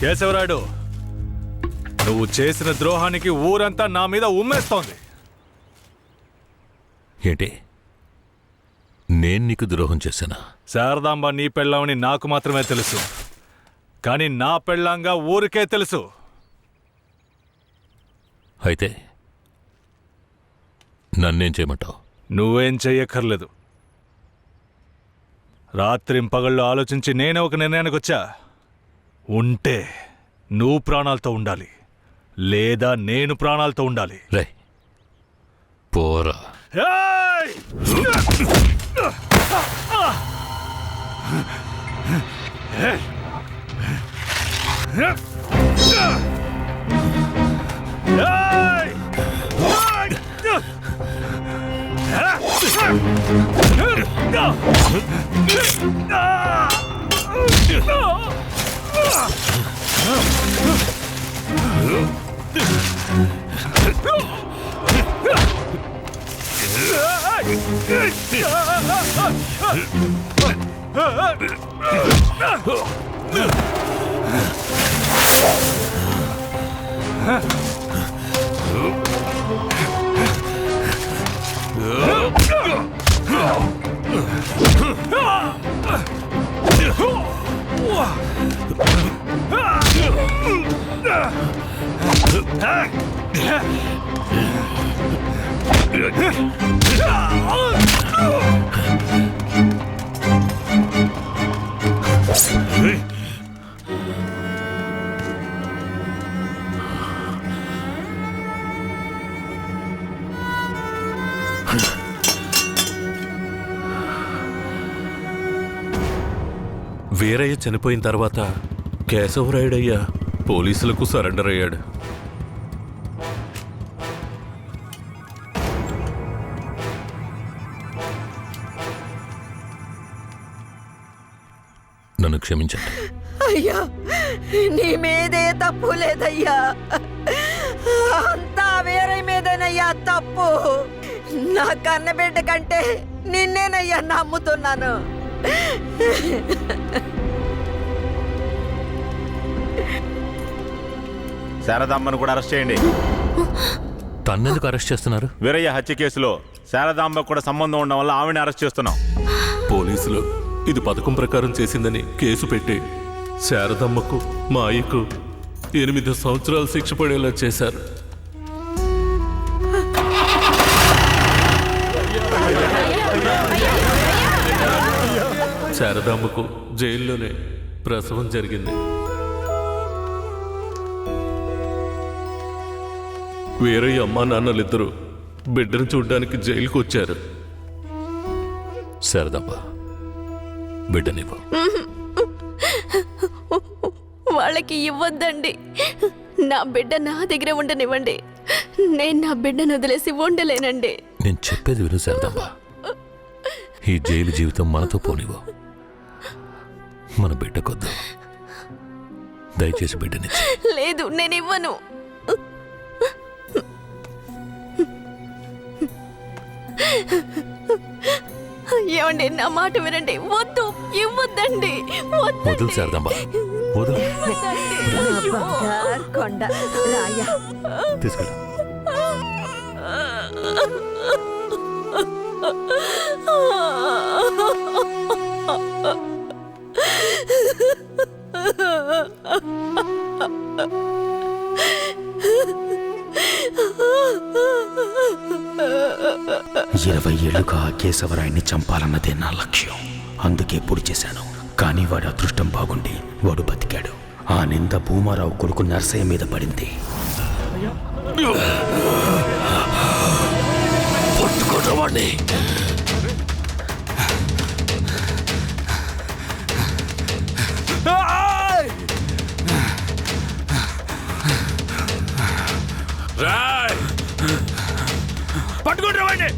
కేశవరాయుడు, నువ్వు చేసిన ద్రోహానికి ఊరంతా నా మీద ఉమ్మేస్తోంది. ఏంటి, నేను నీకు ద్రోహం చేశానా? శారదాంబ నీ పెళ్ళామని నాకు మాత్రమే తెలుసు, కానీ నా పెళ్ళాంగా ఊరికే తెలుసు. అయితే నన్నేం చేయమంటావు? నువ్వేం చెయ్యక్కర్లేదు. రాత్రింపగళ్ళు ఆలోచించి నేనే ఒక నిర్ణయానికి వచ్చా. ఉంటే నువ్వు ప్రాణాలతో ఉండాలి, లేదా నేను ప్రాణాలతో ఉండాలి. రే పోరా. ఏయ్! వీరయ్య చనిపోయిన తర్వాత కేశవరాయుడయ్య పోలీసులకు సరెండర్ అయ్యాడు. నన్ను క్షమించండి. అయ్యా, నీ మీదే తప్పు లేదయ్యా, అంతా వేరే మీదేనయ్యా తప్పు. నా కన్నబిడ్డ కంటే నిన్నేనయ్యా నమ్ముతున్నాను. శారదాంబను కూడా అరెస్ట్ చేయండి. తన్నెందుకు అరెస్ట్ చేస్తున్నారు? వీరయ్య హత్య కేసులో శారదాంబకు కూడా సంబంధం ఉండడం వల్ల ఆవిడని అరెస్ట్ చేస్తున్నాం. పోలీసులు ఇది పథకం ప్రకారం చేసిందని కేసు పెట్టి శారదమ్మకు మా అయ్యకు 8 సంవత్సరాలు శిక్ష పడేలా చేశారు. శారదమ్మకు జైల్లోనే ప్రసవం జరిగింది. వీరయ్య అమ్మా నాన్నలిద్దరూ బిడ్డను చూడ్డానికి జైలుకు వచ్చారు. శారదమ్మ, బిడ్డనివ్వు. వాళ్ళకి ఇవ్వద్దండి. నా బిడ్డ నా దగ్గర ఉండనివ్వండి. నేను నా బిడ్డను వదిలేసి ఉండలేనండి. నేను చెప్పేది విను శారదమ్మ, ఈ జైలు జీవితం మనతో పోనివ్వు. మన బిడ్డకొద్దు. దయచేసి బిడ్డనిచ్చి. లేదు, నేను ఇవ్వను. ఏమండి, నా మాట వినండి. వద్దు, ఇవ్వద్దండి. వదులు శారదమ్మ, వదులు. బంగారు కొండ రాయ, తీసుకెళ్ళు. ఇరవై ఏళ్లుగా కేశవరాయుడిని చంపాలన్నదే నా లక్ష్యం. అందుకే పొడి చేశాను. కానీ వాడి అదృష్టం బాగుండి వాడు బతికాడు. ఆ నింద భూమారావు కొడుకు నర్సయ్య మీద పడింది. పట్టుకోవడం పట్టుకుంటామండి.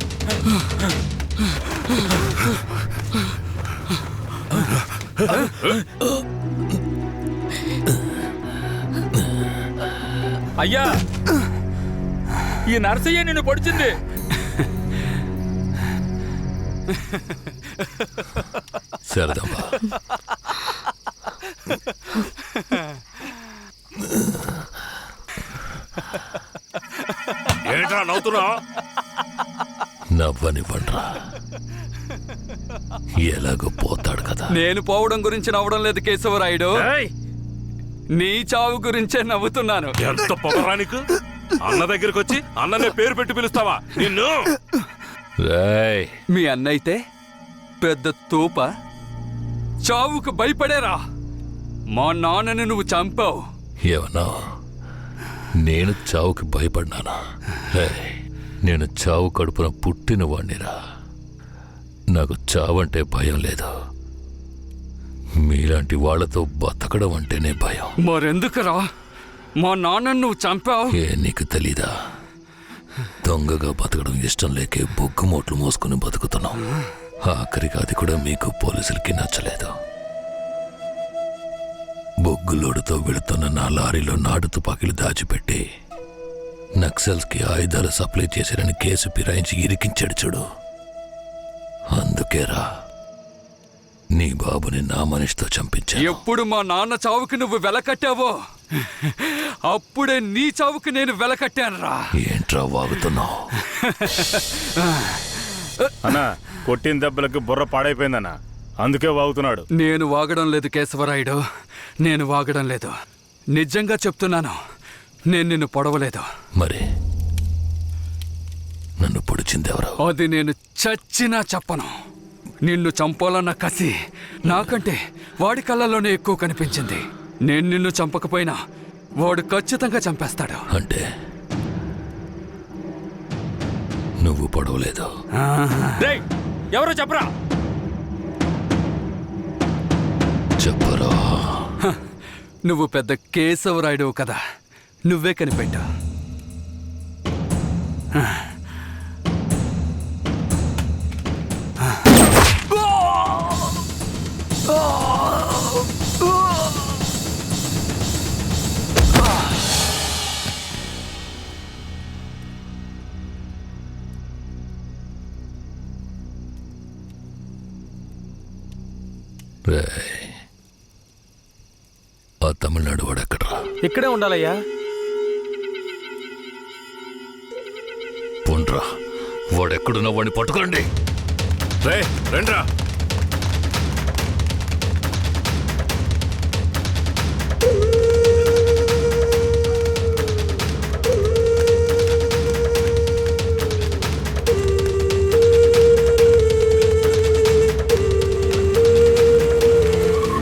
అయ్యా, ఈ నర్సయ్య నిన్ను పొడిచింది. శారదమ్మ, నవ్వుతున్నావు? నవ్వనివ్వండ్రా, ఎలాగో పోతాడు కదా. నేను పోవడం గురించి నవ్వడం లేదు కేశవరాయుడు, నీ చావు గురించే నవ్వుతున్నాను. ఎంత పొగరానికి అన్న దగ్గరికి వచ్చి అన్ననే పేరు పెట్టి పిలుస్తావా నిన్ను? రేయ్, మీ అన్నయితే పెద్ద తూప, చావుకు భయపడేరా. మా నాన్నని నువ్వు చంపావు. ఏమన్నా నేను చావుకి భయపడ్డానా? రేయ్, నేను చావు కడుపున పుట్టిన వాణ్ణిరా. నాకు చావంటే భయం లేదు. మీలాంటి వాళ్ళతో బతకడం అంటేనే భయం. మరెందుకురా మా నాన్నని నువ్వు చంపావు? ఏ నీకు తెలీదా? దొంగగా బతకడం ఇష్టం లేకే బొగ్గు మోట్లు మోసుకుని బతుకుతున్నాం. ఆఖరికి అది కూడా మీకు పోలీసులకి నచ్చలేదు. బొగ్గులోడుతో వెళుతున్న నా లారీలో నాటు తుపాకీలు దాచిపెట్టి నక్సల్స్కి ఆయుధాలు సప్లై చేశారని కేసు ఫిరాయించి ఇరికించాడు చూడు. అందుకేరా నీ బాబుని నా మనిషితో చంపించా. ఎప్పుడు మా నాన్న చావుకి నువ్వు వెలకట్టావో అప్పుడే నీ చావుకి నేను వెలకట్టానురా. ఏంట్రా వాగుతున్నావు? అన్న కొట్టిన దెబ్బలకు బుర్ర పాడైపోయిందన్న, అందుకే వాగుతున్నాడు. నేను వాగడం లేదు కేశవరాయుడు, నేను వాగడం లేదు. నిజంగా చెప్తున్నాను, నేను నిన్ను పొడవలేదు. మరి నన్ను పొడిచిందెవరు? అది నేను చచ్చినా చెప్పను. నిన్ను చంపాలన్న కసి నాకంటే వాడి కళ్ళల్లోనే ఎక్కువ కనిపించింది. నేను నిన్ను చంపకపోయినా వాడు ఖచ్చితంగా చంపేస్తాడు. అంటే నువ్వు పొడవలేదు? ఎవరో చెప్పరా? చెప్పరా? నువ్వు పెద్ద కేశవరాయుడు కదా, నువ్వే కనిపెట్టా. రేయ్, ఆ తమిళనాడు వాడు ఎక్కడ్రా? ఇక్కడే ఉండాలయ్యా. పోండ్రా, వాడెక్కడున్నా వాడిని పట్టుకోండి. రే రండ్రా.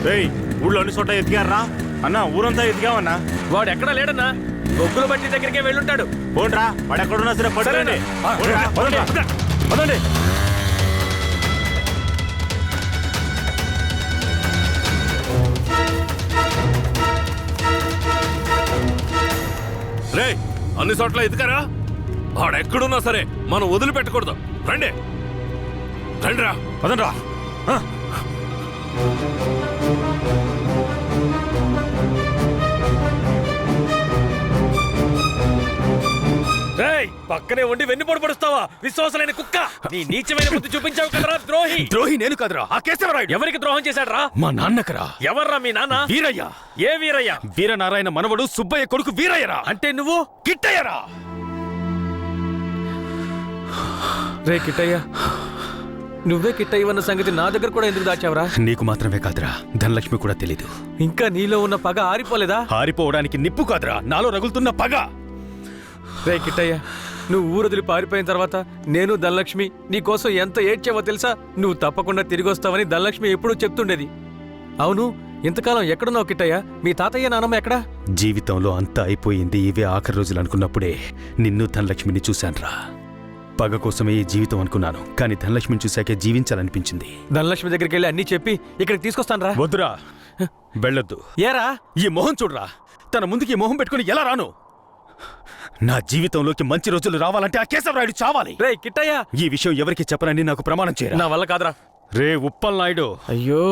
రేయ్, ఊళ్ళో అన్ని చోట ఎతికారా అన్న? ఊరంతా ఎతికామన్నా. వాడు ఎక్కడా లేడన్నా, బొగ్గుల బట్టి దగ్గరికే వెళ్ళుంటాడు. పోండ్రా, వాడు ఎక్కడున్నా సరే పట్టుకోండి. పదండి. రే అన్ని చోట్ల ఎదుకారా? ఆడెక్కడున్నా సరే మనం వదిలిపెట్టకూడదు. రండి రండిరా. పదండ్రా. రేయ్, పక్కనే ఉండి వెన్నుపోటు పడుస్తావా? విశ్వాసలేని కుక్క, నీ నీచమైన బుద్ధి చూపించావు కదరా ద్రోహి. ద్రోహి నేను కదరా, ఆ కేశవరాయుడు. ఎవరికి ద్రోహం చేశాడ్రా? మా నాన్నకరా. ఎవర్రా మీ నాన్న? వీరయ్య. ఏ వీరయ్య? వీరనారాయణ మనవడు సుబ్బయ్య కొడుకు వీరయ్యరా. అంటే నువ్వు కిట్టయ్యరా. రే కిట్టయ్య, నువ్వే కిట్టయ్యవన్న సంగతి నా దగ్గర కూడా ఎందుకు దాచావరా? నీకు మాత్రమే కాదురా, ధనలక్ష్మి కూడా తెలీదు. ఇంకా నీలో ఉన్న పగ ఆరిపోలేదా? ఆరిపోవడానికి నిప్పు కాదురా, నాలో రగులుతున్న పగ. రే కిట్టయ్య, నువ్వు ఊరొదిలి పారిపోయిన తర్వాత నేను ధనలక్ష్మి నీకోసం ఎంత ఏడ్చావో తెలుసా? నువ్వు తప్పకుండా తిరిగి వస్తావని ధనలక్ష్మి ఎప్పుడూ చెప్తుండేది. అవును, ఇంతకాలం ఎక్కడున్నావు కిట్టయ్య? మీ తాతయ్య నానమ్మ ఎక్కడా? జీవితంలో అంతా అయిపోయింది, ఇవే ఆఖరి రోజులు అనుకున్నప్పుడే నిన్ను ధనలక్ష్మిని చూశానురా. పగ కోసమే ఈ జీవితం అనుకున్నాను, కానీ ధనలక్ష్మిని చూశాకే జీవించాలనిపించింది. ధనలక్ష్మి దగ్గరికి వెళ్ళి అన్నీ చెప్పి ఇక్కడికి తీసుకొస్తాను రా. వద్దురా, వెళ్ళొద్దు. ఏరా? ఈ మొహం చూడరా, తన ముందుకి ఈ మొహం పెట్టుకుని ఎలా రాను? నా జీవితంలోకి మంచి రోజులు రావాలంటే ఆ కేశవరాయుడు చావాలి. రే కిట్టయ్య, ఈ విషయం ఎవరికి చెప్పనని నాకు ప్రమాణం చేయరా. నా వల్ల కాదురా. రే ఉప్పల్ నాయుడు. అయ్యో,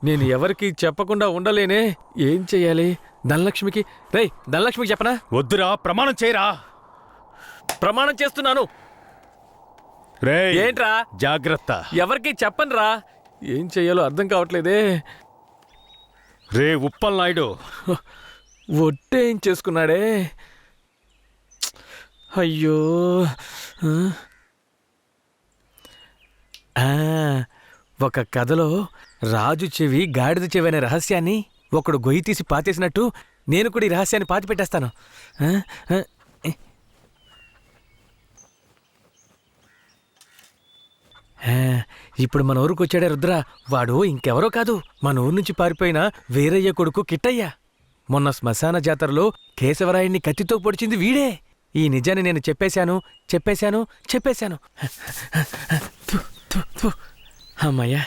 నేను ఎవరికి చెప్పకుండా ఉండలేనే. ఏం చెయ్యాలి? ధనలక్ష్మికి రే ధనలక్ష్మికి చెప్పనా? వద్దురా, ప్రమాణం చేయరా. ప్రమాణం చేస్తున్నాను. రే ఏంట్రా? జాగ్రత్త. ఎవరికి చెప్పనురా. ఏం చెయ్యాలో అర్థం కావట్లేదే. రే ఉప్పల్ నాయుడు. ఒట్టేం చేసుకున్నాడే. అయ్యో ఆ, ఒక కథలో రాజు చెవి గాడిద చెవి అనే రహస్యాన్ని ఒకడు గొయ్యి తీసి పాతేసినట్టు నేను కూడా ఈ రహస్యాన్ని పాతి పెట్టేస్తాను. ఇప్పుడు మన ఊరికి వచ్చాడే రుద్ర, వాడు ఇంకెవరో కాదు, మన ఊరు నుంచి పారిపోయిన వీరయ్య కొడుకు కిట్టయ్య. మొన్న శ్మశాన జాతరలో కేశవరాయుడిని కత్తితో పొడిచింది వీడే. ఈ నిజాన్ని నేను చెప్పేశాను. థు, థు, థు. అమ్మయ్యా.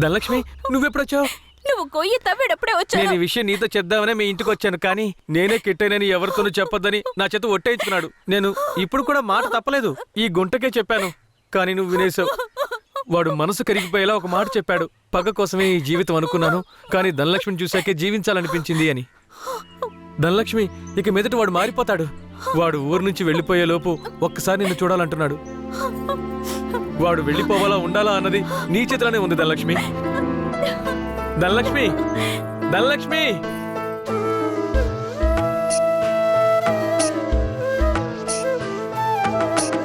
ధనలక్ష్మి, నువ్వెప్పుడొచ్చావు? నువ్వు గొయ్యి తవ్వేటప్పుడే వచ్చాను. నేను ఈ విషయం నీతో చెప్దామనే మీ ఇంటికి వచ్చాను, కానీ నేనే కిట్టైనని ఎవరితోనూ చెప్పొద్దని నా చేత ఒట్టేయించుకున్నాడు. నేను ఇప్పుడు కూడా మాట తప్పలేదు, ఈ గుంటకే చెప్పాను, కానీ నువ్వు వినేశావు. వాడు మనసు కరిగిపోయేలా ఒక మాట చెప్పాడు. పగ కోసమే ఈ జీవితం అనుకున్నాను, కానీ ధనలక్ష్మిని చూశాకే జీవించాలనిపించింది అని. ధనలక్ష్మి, ఇక మీదట వాడు మారిపోతాడు. వాడు ఊరు నుంచి వెళ్ళిపోయేలోపు ఒక్కసారి నిన్ను చూడాలంటున్నాడు. వాడు వెళ్ళిపోవాలా ఉండాలా అన్నది నీ చేతిలోనే ఉంది ధనలక్ష్మి. ధనలక్ష్మి, ధనలక్ష్మి.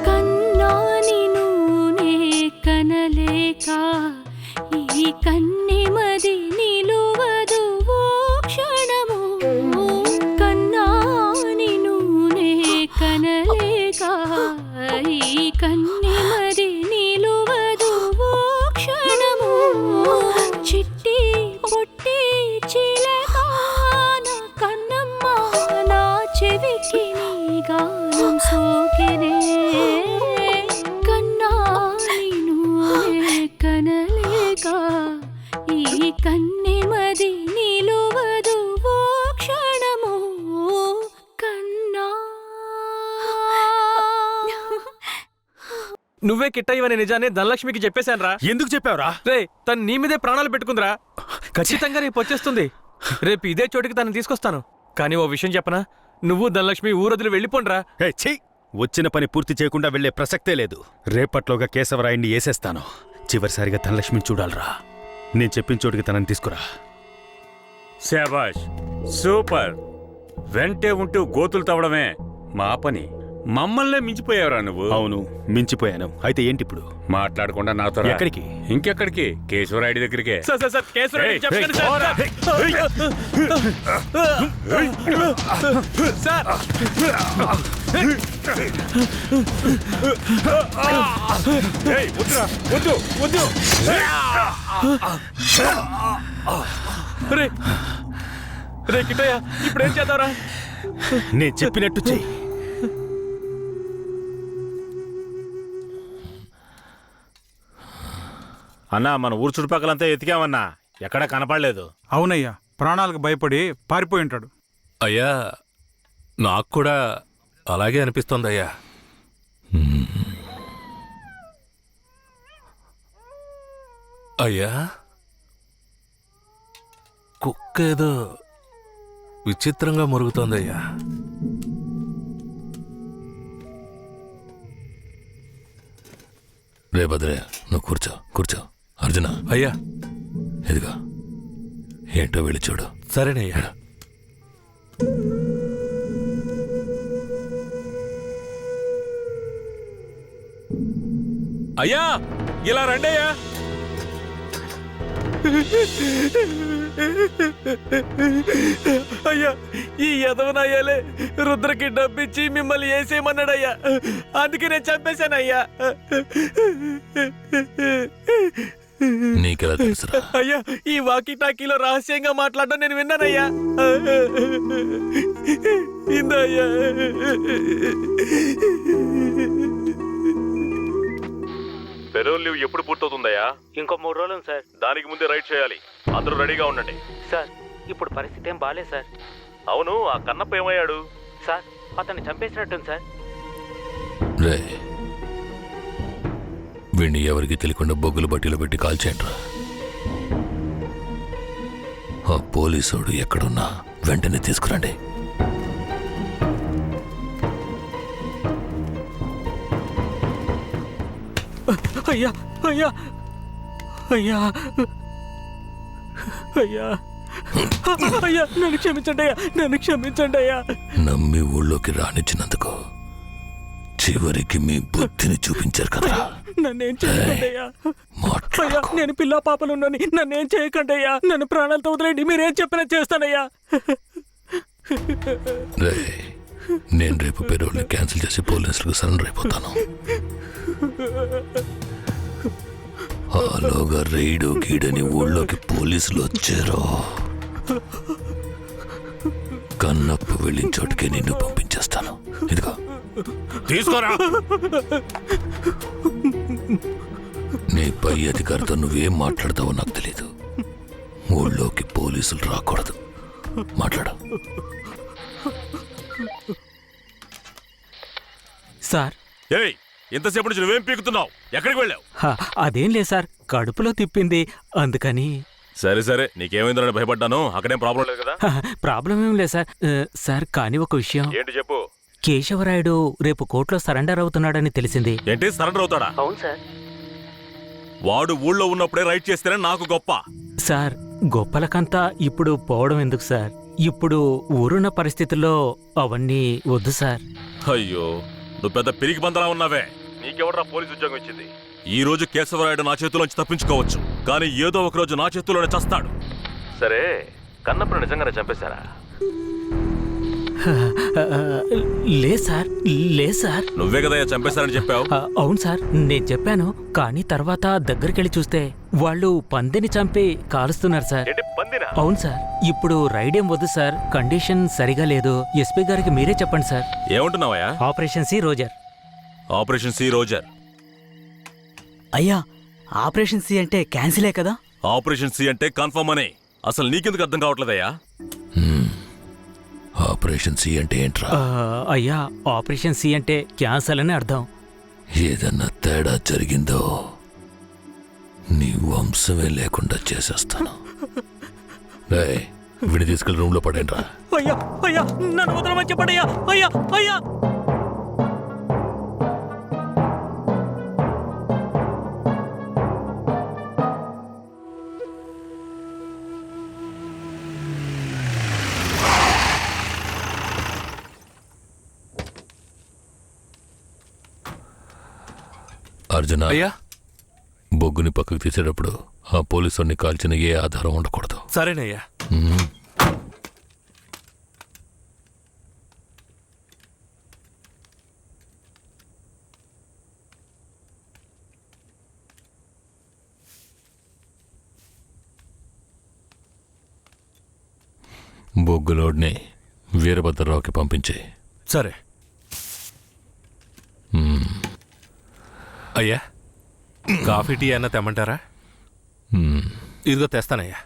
కన్నాని నూనె కనలేక ఈ కన్నెమది నిలువదు ఓ క్షణము. కన్నాని నూనె కనలేక ఈ కన్నెమది నిలువదు ఓ క్షణము. చిట్టి పొట్టి చిలకాన కన్నమ్మ నా చెవికి నీ గానం సోకెనే. కన్నాని నూనె కనలేక ఈ కన్నెమది నిలువదు ఓ క్షణము. కన్నా నువ్వే కిట్టయ్యవనే నిజాన్ని ధనలక్ష్మికి చెప్పేశాను రా. ఎందుకు చెప్పావురా? రే, తను నీ మీదే ప్రాణాలు పెట్టుకుందిరా. ఖచ్చితంగా రేపు వచ్చేస్తుంది. రేపు ఇదే చోటికి తనని తీసుకొస్తాను. కానీ ఓ విషయం చెప్పనా, నువ్వు ధనలక్ష్మి ఊరొదిలి వెళ్ళిపోండ్రా. వచ్చిన పని పూర్తి చేయకుండా వెళ్లే ప్రసక్తే లేదు. రేపట్లోగా కేశవరాయుడిని వేసేస్తాను. చివరిసారిగా ధనలక్ష్మిని చూడాలరా. నేను చెప్పిన చోటికి తనని తీసుకురా. శాబాష్, సూపర్. వెంటే ఉంటూ గోతులు తవ్వడమే మా పని. మమ్మల్నే మించిపోయావురా నువ్వు. అవును, మించిపోయాను. అయితే ఏంటి ఇప్పుడు? మాట్లాడకుండా నాతో రా. ఎక్కడికి? ఇంకెక్కడికి? కేశవరాయుడి దగ్గరికే. సార్, కేశవరాయుడికి చెప్పకండి సార్. సార్, వద్దు. రే కిట్టయ్య, ఇప్పుడేం చేద్దాంరా? నేను చెప్పినట్టు చెయ్యి. అన్నా, మన ఊరు చుట్టుపక్కలంతా ఎతికామన్నా, ఎక్కడా కనపడలేదు. అవునయ్యా, ప్రాణాలకు భయపడి పారిపోయి ఉంటాడు. అయ్యా, నాకు కూడా అలాగే అనిపిస్తోందయ్యా. అయ్యా, కుక్క ఏదో విచిత్రంగా మురుగుతోందయ్యా. రే భద్రయ్య, నువ్వు కూర్చో. అర్జున, అయ్యా, ఎదుగా ఏంటో వెళ్ళి చూడు. సరేనయ్యా. అయ్యా, ఇలా రండి అయ్యా. అయ్యా, ఈ యదవనయ్యాలే రుద్రకి డబ్బిచ్చి మిమ్మల్ని వేసేయమన్నాడయ్యా. అందుకే నేను చంపేశానయ్యా. నీకెలా తెలుసురా? అయ్యా, ఈ వాకీ టాకీలో రహస్యంగా మాట్లాడడం నేను విన్నానయ్యా. ఇందయ్యా. పెరోల్ లీవ్ ఎప్పుడు పూర్తవుతుందయ్యా? ఇంకో 3 రోజులు సార్. దానికి ముందే రైడ్ చేయాలి. అందరూ రెడీగా ఉండండి. సార్, ఇప్పుడు పరిస్థితి ఏం బాలేదు సార్. అవును, ఆ కన్నప్ప ఏమయ్యాడు? సార్, అతన్ని చంపేసినట్టుంది సార్. రే, వీణ్ణి ఎవరికి తెలియకుండా బొగ్గుల బట్టీలో పెట్టి కాల్చేయండిరా. ఆ పోలీసోడు ఎక్కడున్నా వెంటనే తీసుకురండి. అయ్యా, అయ్యా, అయ్యా, అయ్యా, అయ్యా నన్ను క్షమించండి అయ్యా, నన్ను క్షమించండి అయ్యా. నమ్మి ఊళ్ళోకి రానిచ్చినందుకు చివరికి మీ బుద్ధిని చూపించారు కదా. నన్నేం చేయకండి అయ్యా. అయ్యా నేను పిల్ల పాపలున్నాని నన్నేం చేయకండి అయ్యా. నన్ను ప్రాణాలతో వదిలేండి, మీరేం చెప్పినా చేస్తానయ్యా. రేయ్, నేను రేపు పెరోల్ని క్యాన్సిల్ చేసి పోలీసులకు సరెండర్ అయిపోతాను. ఆలోగా రైడు గీడని ఊళ్ళోకి పోలీసులు వచ్చారో కన్నప్పు వెళ్ళిన చోటుకే నిన్ను పంపించేస్తాను. ఇదిగో తీసుకోరా. నీ పై అధికారితో నువ్వేం మాట్లాడతావో నాకు తెలీదు. ఊళ్ళోకి పోలీసులు రాకూడదు. మాట్లాడు. సార్ ఏయ్, ఎంతసేపు నుంచి నువ్వేం పీకుతున్నావు? ఎక్కడికి వెళ్ళావు? అదేం లేదు సార్, కడుపులో తిప్పింది అందుకని. సరే సరే, నీకేమైందో భయపడ్డాను. అక్కడేం ప్రాబ్లం లేదు కదా? ప్రాబ్లం ఏం లేదు సార్. సార్ కానీ ఒక విషయం. ఏంటి చెప్పు. కేశవరాయుడు రేపు కోర్టులో సరెండర్ అవుతున్నాడని తెలిసింది. ఏంటి సరెండర్ అవుతాడా? అవును సార్. వాడు ఊళ్ళో ఉన్నప్పుడే రైట్ చేస్తేనే నాకు గొప్ప. సార్ గొప్పలకంతా ఇప్పుడు పోవడం ఎందుకు సార్? ఇప్పుడు ఊరున్న పరిస్థితుల్లో అవన్నీ వద్దు సార్. అయ్యో, నువ్వు పెద్ద పిరికి బందలా ఉన్నావే. నీకెవడ్రా పోలీసు ఉద్యోగం ఇచ్చింది? ఈ రోజు కేశవరాయుడు నా చేతిలోంచి తప్పించుకోవచ్చు, కానీ ఏదో ఒక రోజు నా చేతిలోనే చస్తాడు. సరే, కన్నప్పుడు నిజంగానే చంపేశారా? లేదు సార్, లేదు సార్. నువ్వే కదా చంపేశారని చెప్పావు. అవును సార్, నేను చెప్పాను. కానీ తర్వాత దగ్గరికెళ్ళి చూస్తే వాళ్ళు పందిని చంపి కాలుస్తున్నారు సార్. అవును సార్. ఇప్పుడు రైడేం వద్దు సార్, కండిషన్ సరిగా లేదు. ఎస్పీ గారికి మీరే చెప్పండి సార్. ఏమంటున్నావయ్యా? Operation C roger. Operation C roger. అయ్యా ఆపరేషన్ సి అంటే క్యాన్సిలే కదా? ఆపరేషన్ సి అంటే కన్ఫర్మ్ అని. అసలు నీకెందుకు అర్థం కావట్లేదయ్యా? ఆపరేషన్ సి అంటే ఏంట్రా? అయ్యా ఆపరేషన్ సి అంటే క్యాన్సల్ అని అర్థం. ఏదన్నా తేడా జరిగిందో నీ వంశమే లేకుండా చేసేస్తాను. విడి తీసుకెళ్ళి రూమ్ లో పడేంట్రా. అయ్యా అయ్యా నన్ను వదలమని చెప్పండి అయ్యా. అయ్యా అయ్యా అర్జున, అయ్యా బొగ్గుని పక్కకు తీసేటప్పుడు ఆ పోలీసుని కాల్చిన ఏ ఆధారం ఉండకూడదు. సరేనయ్యా. బొగ్గులోడ్ని వీరభద్రరావుకి పంపించే. సరే అయ్యా. కాఫీ టీ అన్న తెమ్మంటారా? ఇదిగో తెస్తానయ్యా.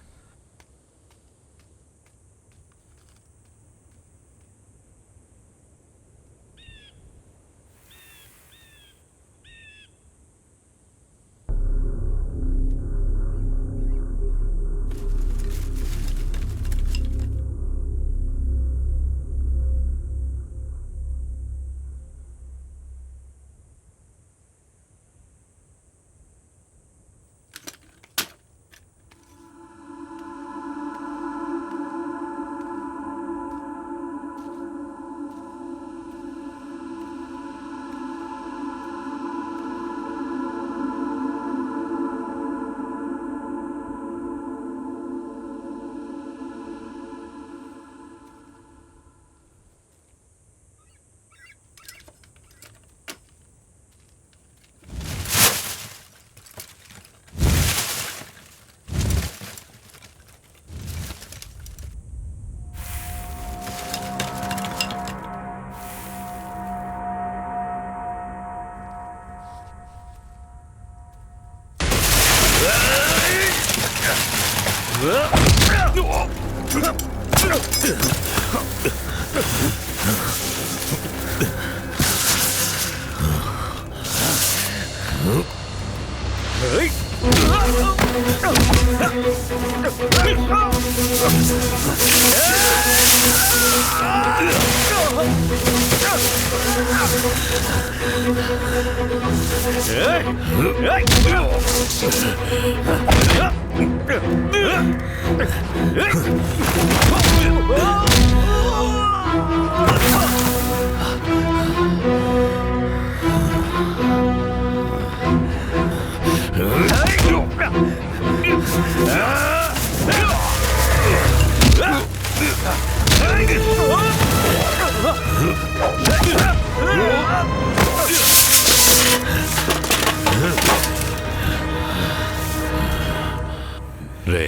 రే,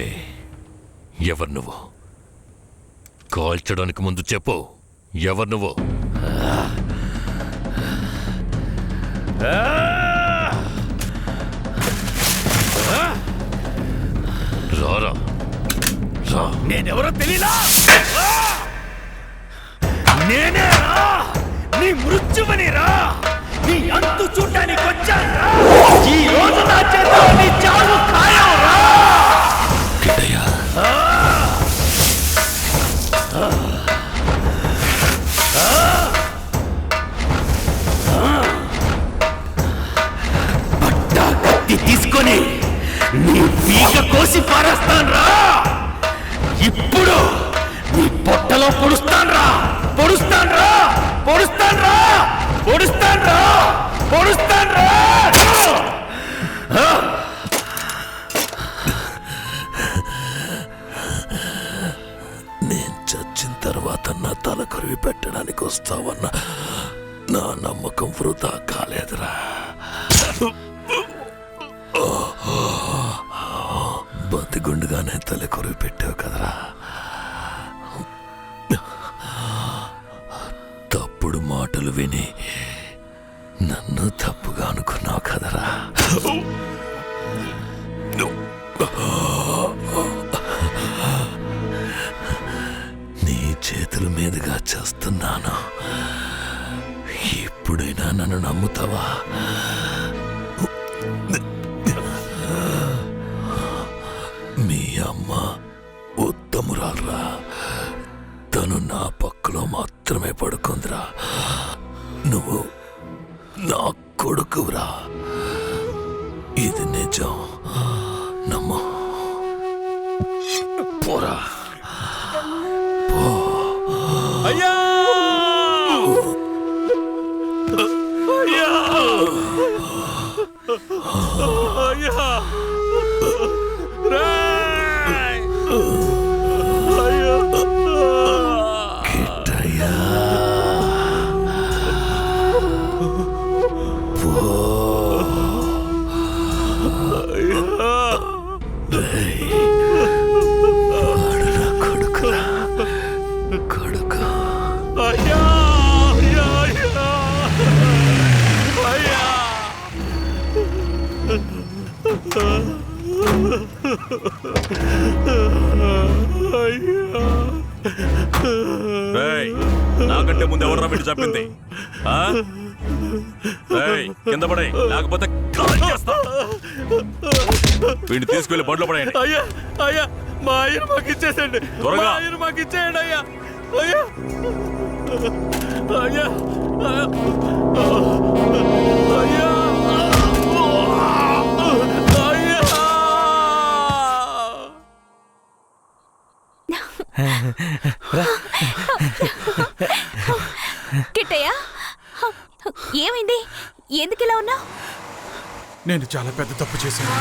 ఎవరు నువ్వు? కాల్చడానికి ముందు చెప్పు, ఎవరు నువ్వు? రారా రా. నేనెవరో తెలీలా? నేనే రా, నీ మృత్యువని రా, నీ అంతు చూడటానికి వచ్చాను. ఈ రోజు నా చేతిలో నీ చావు ఖాయం రా. కిట్టయ్య, పట్టా కత్తి తీసుకొని నీ పీక కోసి పారేస్తాను రా. ఇప్పుడు నీ పొట్టలో పొడుస్తాను రా, పొడుస్తాను రా, పొడుస్తాను రా, పొడుస్తాను రా, పొడుస్తాను రా. నేను చచ్చిన తర్వాత నా తల కొరివి పెట్టడానికి వస్తావన్న నా నమ్మకం వృధా కాలేదురా. బతిగుండుగానే తల కొరివి పెట్టావు కదరా. తప్పుడు మాటలు విని నన్ను తప్పుగా అనుకున్నావు కదరా. నీ చేతుల మీదుగా చేస్తున్నాను. ఇప్పుడైనా నన్ను నమ్ముతావా? మీ అమ్మ ఉత్తమురాలురా. తను నా పక్కలో మాత్రమే పడుకుందిరా. నువ్వు నా కొడుకురా. ఇది నిజం, నమ్ము. పోరా, పో. అయ్యా అయ్యా కిట్టయ్యా, పో. వాడు నా కొడుకురా, కొడుకు. అయ్యా అయ్యా అయ్యా అయ్యా. రేయ్, నాకంటే ముందు ఎవడరా వీడు చెప్పింది? ఆ? రేయ్, కింద పడే, లేకపోతే కాల్ చేస్తా. వీడిని తీసుకెళ్లి బండ్లో పడేయండి. అయ్యా అయ్యా, మా ఆయన మాకు ఇచ్చేసండి. త్వరగా. మా ఆయన మాకు ఇచ్చేయండి అయ్యా. అయ్యా అయ్యా అయ్యా కిట్టయ్య, ఏమైంది? ఎందుకు ఇలా ఉన్నావు? నేను చాలా పెద్ద తప్పు చేశాను.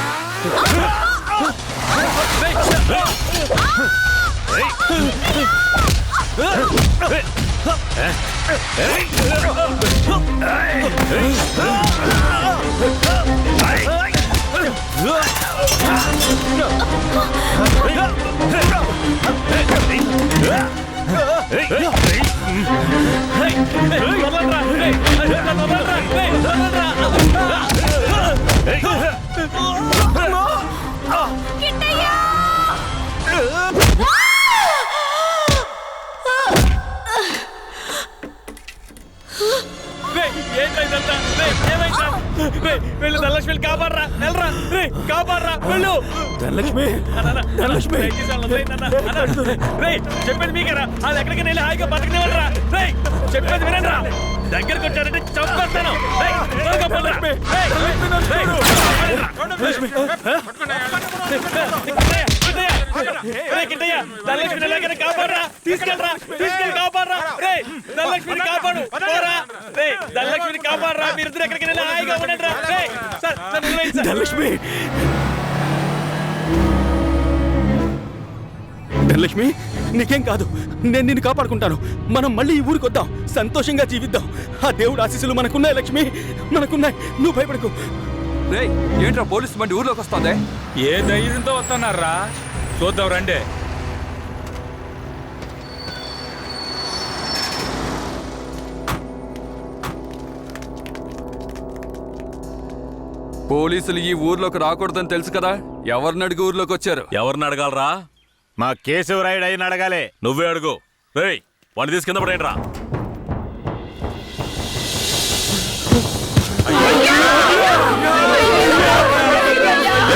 వెళ్ళు ధనలక్ష్మి, కాపాడరా, వెళ్ళరా, రే కాపాడరా, వెళ్ళు ధనలక్ష్మి. ధనలక్ష్మి రే, చెప్పేది మీకేరా? అది ఎక్కడికి వెళ్ళి హాయిగా బతకనివ్వరా? రే, చెప్పేది వినండి రా. దగ్గరకు వచ్చారంటే చంపేస్తాను. రేయ్, త్వరగా పడరా. రేయ్, రేయ్, కిట్టయ్య, ధనలక్ష్మిని ఎలాగైనా కాపాడరా, తీసుకెళ్ళి కాపాడరా. రేయ్, ధనలక్ష్మిని కాపాడు, పోరా. రేయ్, ధనలక్ష్మిని కాపాడరా, మీరిద్దరు ఎక్కడికి వెళ్ళి హాయిగా ఉండండి రా. రేయ్, సార్, నన్ను వదిలేయండి సార్. ధనలక్ష్మి, ధనలక్ష్మి, నీకేం కాదు, నేను నిన్ను కాపాడుకుంటాను. మనం మళ్ళీ ఈ ఊరికి వద్దాం, సంతోషంగా జీవిద్దాం. ఆ దేవుడు ఆశీస్సులు మనకున్నాయి లక్ష్మి, మనకున్నాయి. నువ్వు భయపడకు. రేయ్, ఏంట్రా పోలీసు బండి ఊర్లోకి వస్తుంది? ఏ ధైర్యంతో వస్తున్నారా? చూద్దాం రండి. పోలీసులు ఈ ఊర్లోకి రాకూడదని తెలుసు కదా, ఎవరిని అడిగి ఊర్లోకి వచ్చారు? ఎవరిని అడగాలరా? మా కేశవరాయుడు అయిన అడగాలి. నువ్వే అడుగు. రేయ్, వాడిని తీసి కింద పడేయండిరా.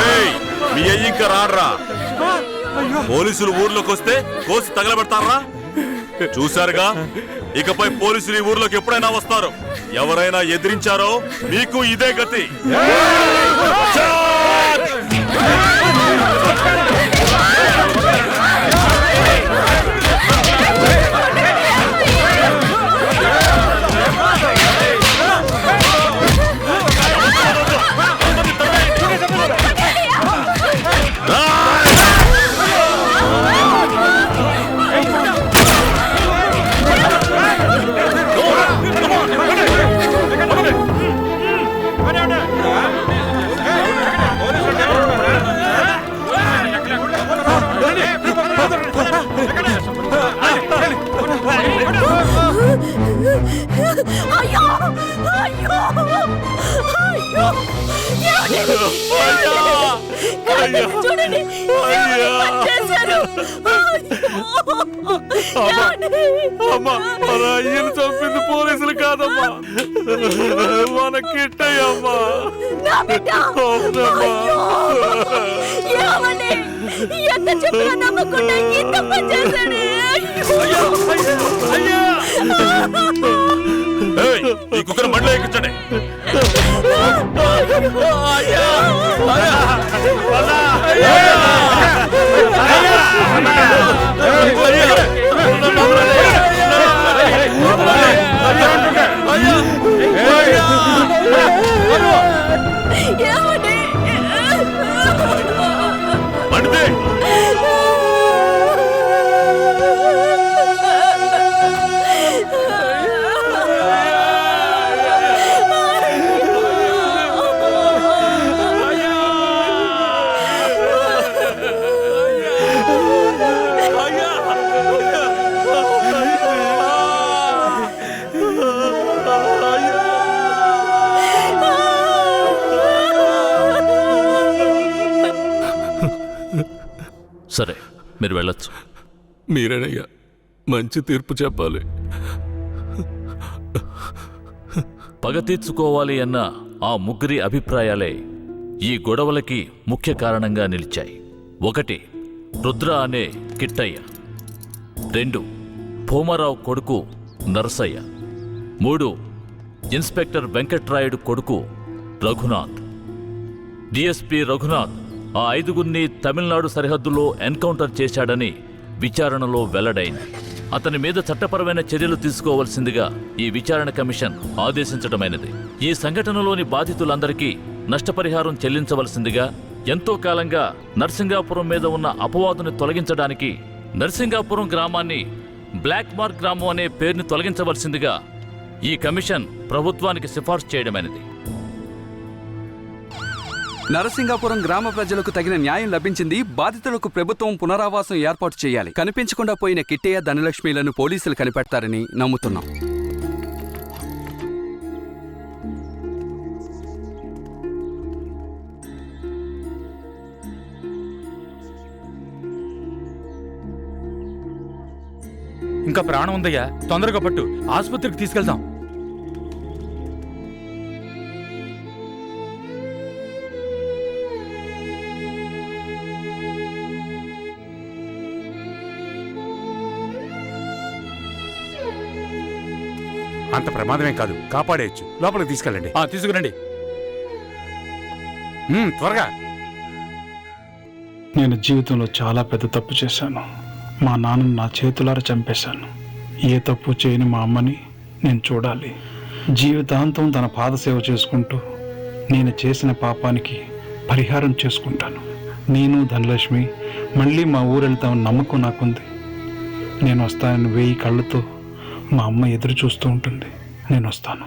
ఏయ్, మీ అయ్యి ఇంకా రాడ్రా. పోలీసులు ఊర్లోకి వస్తే కోసి తగలబెడతారా? చూశారుగా, ఇకపై పోలీసులు ఈ ఊర్లోకి ఎప్పుడైనా వస్తారు. ఎవరైనా ఎదిరించారో మీకు ఇదే గతి. అయ్యో, అయ్యో, అయ్యో, చూడండి, చేశారు. మన అయ్యను చంపింది పోలీసులు కాదమ్మా, మన కిట్టయ్య అమ్మా. ఎంత చెప్పినా నమ్మకుండా ఇంత పని చేశాడు. ఈ కుక్కను బండిలో ఎక్కించండి. బండితే సరే, మీరు వెళ్ళొచ్చు. మీరేనయ్యా మంచి తీర్పు చెప్పాలి. పగ తీర్చుకోవాలి అన్న ఆ ముగ్గురి అభిప్రాయాలే ఈ గొడవలకి ముఖ్య కారణంగా నిలిచాయి. 1 రుద్ర అనే కిట్టయ్య, 2 భూమారావు కొడుకు నరసయ్య, 3 ఇన్స్పెక్టర్ వెంకట్రాయుడు కొడుకు రఘునాథ్. డిఎస్పీ రఘునాథ్ ఆ 5గురిని తమిళనాడు సరిహద్దులో ఎన్కౌంటర్ చేశాడని విచారణలో వెల్లడైంది. అతని మీద చట్టపరమైన చర్యలు తీసుకోవాల్సిందిగా ఈ విచారణ కమిషన్ ఆదేశించడమైనది. ఈ సంఘటనలోని బాధితులందరికీ నష్టపరిహారం చెల్లించవలసిందిగా, ఎంతో కాలంగా నర్సింగాపురం మీద ఉన్న అపవాదుని తొలగించడానికి నర్సింగాపురం గ్రామాన్ని బ్లాక్ మార్క్ గ్రామం అనే పేరుని తొలగించవలసిందిగా ఈ కమిషన్ ప్రభుత్వానికి సిఫార్సు చేయడమైనది. నరసింగాపురం గ్రామ ప్రజలకు తగిన న్యాయం లభించింది. బాధితులకు ప్రభుత్వం పునరావాసం ఏర్పాటు చేయాలి. కనిపించకుండా పోయిన కిట్టయ్య, ధనలక్ష్మిలను పోలీసులు కనిపెడతారని నమ్ముతున్నాం. ఇంకా ప్రాణం ఉందయ్యా, తొందరగా పట్టు, ఆసుపత్రికి తీసుకెళ్దాం. అంత ప్రమాదమే కాదు, కాపాడేయచ్చు. లోపలికి తీసుకెళ్ళండి. తీసుకురండి. త్వరగా. నేను జీవితంలో చాలా పెద్ద తప్పు చేశాను. మా నాన్నను నా చేతులారా చంపేశాను. ఏ తప్పు చేయని మా అమ్మని నేను చూడాలి. జీవితాంతం తన పాదసేవ చేసుకుంటూ నేను చేసిన పాపానికి పరిహారం చేసుకుంటాను. నేను ధనలక్ష్మి మళ్ళీ మా ఊరు వెళ్తామని నమ్మకం నాకుంది. నేను వస్తానని 1000 కళ్ళతో మా అమ్మ ఎదురు చూస్తూ ఉంటుంది. నేను వస్తాను.